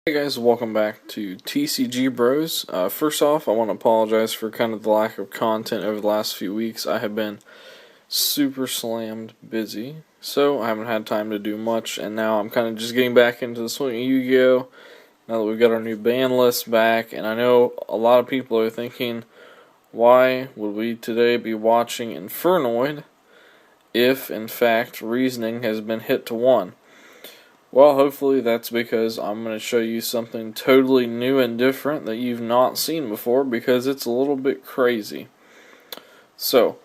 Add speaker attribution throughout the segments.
Speaker 1: Hey guys, welcome back to TCG Bros. First off, I want to apologize for kind of the lack of content over the last few weeks. I have been super slammed busy, so I haven't had time to do much, and now I'm kind of just getting back into the swing of YuGiOh now that we've got our new ban list back. And I know a lot of people are thinking, why would we today be watching Infernoid if, in fact, reasoning has been hit to 1? Well, hopefully that's because I'm going to show you something totally new and different that you've not seen before, because it's a little bit crazy. So,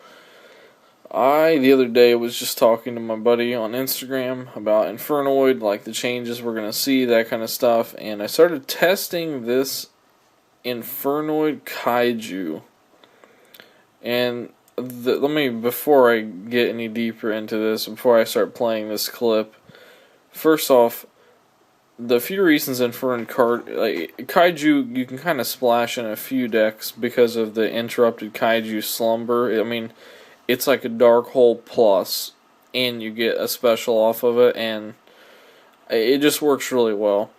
Speaker 1: the other day was just talking to my buddy on Instagram about Infernoid, like the changes we're going to see, that kind of stuff, and I started testing this Infernoid Kaiju. And before I get any deeper into this, before I start playing this clip, first off, the few reasons Infernoid card, like Kaiju, you can kind of splash in a few decks because of the interrupted Kaiju Slumber. I mean, it's like a Dark Hole Plus, and you get a special off of it, and it just works really well.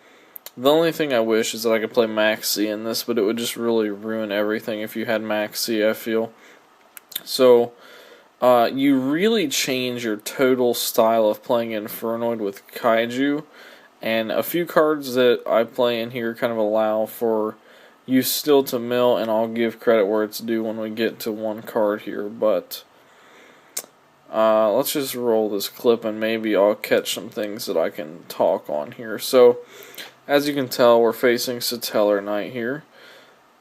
Speaker 1: The only thing I wish is that I could play Max C in this, but it would just really ruin everything if you had Max C, I feel. So, you really change your total style of playing Infernoid with Kaiju, and a few cards that I play in here kind of allow for you still to mill, and I'll give credit where it's due when we get to one card here, but let's just roll this clip and maybe I'll catch some things that I can talk on here. So, as you can tell, we're facing Satellar Knight here,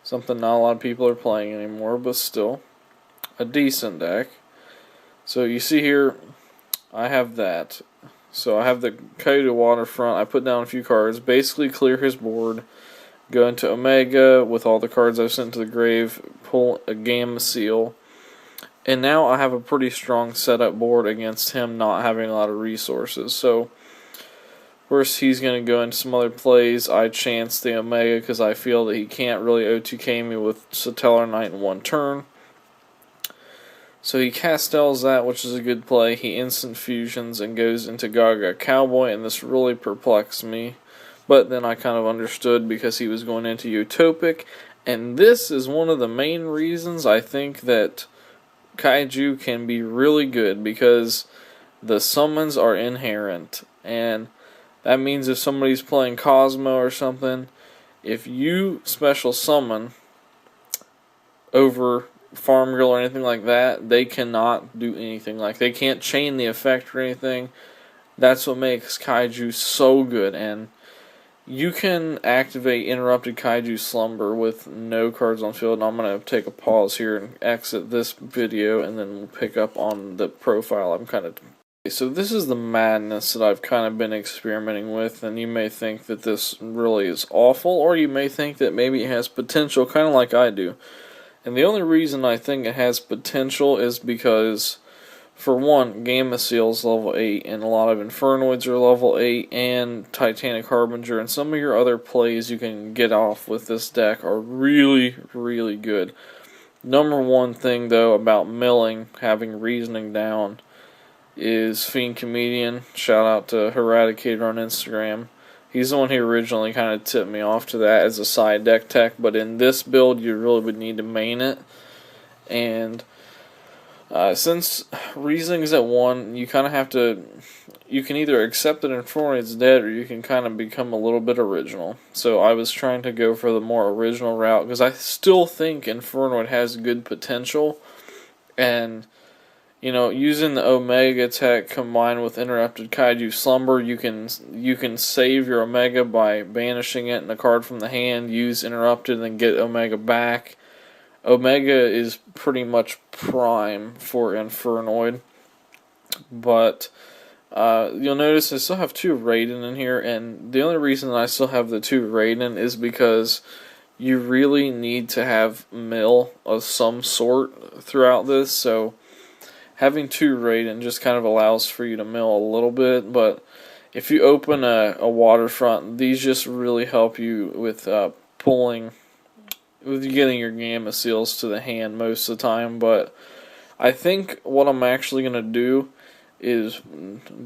Speaker 1: something not a lot of people are playing anymore, but still a decent deck. So you see here, I have that. So I have the Kaiju Waterfront. I put down a few cards, basically clear his board, go into Omega with all the cards I've sent to the grave, pull a Gamma Seal, and now I have a pretty strong setup board against him not having a lot of resources. So first he's going to go into some other plays. I chance the Omega because I feel that he can't really O2K me with Satellar Knight in one turn. So he castels that, which is a good play. He instant fusions and goes into Gaga Cowboy, and this really perplexed me. But then I kind of understood because he was going into Utopic, and this is one of the main reasons I think that Kaiju can be really good, because the summons are inherent. And that means if somebody's playing Cosmo or something, if you special summon over Farm Girl or anything like that, they cannot do anything. Like, they can't chain the effect or anything. That's what makes Kaiju so good. And you can activate Interrupted Kaiju Slumber with no cards on field. And I'm going to take a pause here and exit this video, and then we'll pick up on the profile I'm kind of... So this is the madness that I've kind of been experimenting with, and you may think that this really is awful, or you may think that maybe it has potential, kind of like I do. And the only reason I think it has potential is because, for one, Gamma Seal's level 8, and a lot of Infernoids are level 8, and Titanic Harbinger, and some of your other plays you can get off with this deck are really, really good. Number one thing, though, about milling, having reasoning down, is Fiend Comedian. Shout out to Heradicator on Instagram. He's the one who originally kind of tipped me off to that as a side deck tech, but in this build you really would need to main it. And since reasoning's at 1, you kind of have to, you can either accept that Infernoid's dead, or you can kind of become a little bit original. So I was trying to go for the more original route, because I still think Infernoid has good potential, and you know, using the Omega tech combined with Interrupted Kaiju Slumber, you can save your Omega by banishing it and a card from the hand, use Interrupted, and then get Omega back. Omega is pretty much prime for Infernoid. But you'll notice I still have 2 Raiden in here, and the only reason I still have the 2 Raiden is because you really need to have mill of some sort throughout this, so having 2 Raiden just kind of allows for you to mill a little bit, but if you open a Waterfront, these just really help you with getting your Gamma Seals to the hand most of the time. But I think what I'm actually going to do is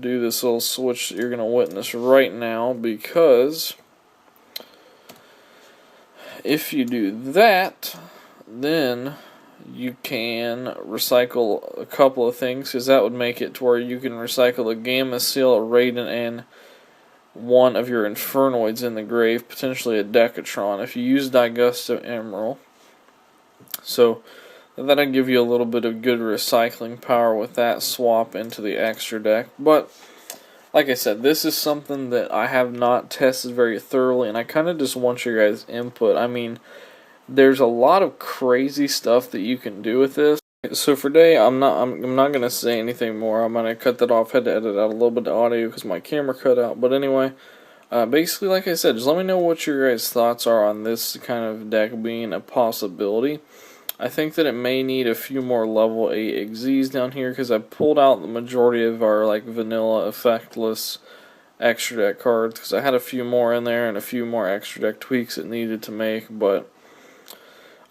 Speaker 1: do this little switch that you're going to witness right now, because if you do that, then you can recycle a couple of things, because that would make it to where you can recycle a Gamma Seal, a Raiden, and one of your Infernoids in the grave, potentially a Decatron, if you use Digusto Emerald. So that'll give you a little bit of good recycling power with that swap into the extra deck. But like I said, this is something that I have not tested very thoroughly, and I kind of just want your guys' input. I mean, there's a lot of crazy stuff that you can do with this. So for today, I'm not gonna say anything more. I'm gonna cut that off. Had to edit out a little bit of audio because my camera cut out. But anyway, basically, like I said, just let me know what your guys' thoughts are on this kind of deck being a possibility. I think that it may need a few more level 8 XZs down here, because I pulled out the majority of our like vanilla effectless extra deck cards, because I had a few more in there and a few more extra deck tweaks it needed to make. But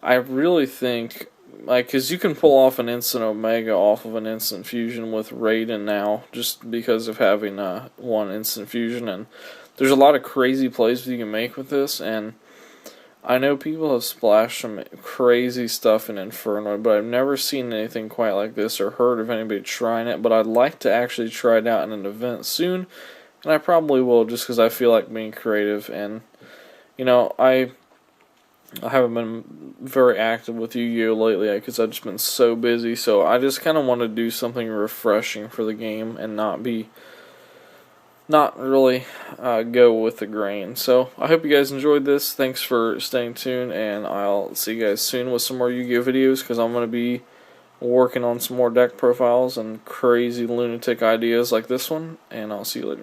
Speaker 1: I really think, like, because you can pull off an instant Omega off of an instant fusion with Raiden now, just because of having one instant fusion, and there's a lot of crazy plays that you can make with this. And I know people have splashed some crazy stuff in Infernoid, but I've never seen anything quite like this or heard of anybody trying it. But I'd like to actually try it out in an event soon, and I probably will, just because I feel like being creative. And you know, I haven't been very active with YuGiOh lately because I've just been so busy. So I just kind of want to do something refreshing for the game and not really go with the grain. So I hope you guys enjoyed this. Thanks for staying tuned, and I'll see you guys soon with some more YuGiOh videos, because I'm going to be working on some more deck profiles and crazy lunatic ideas like this one, and I'll see you later.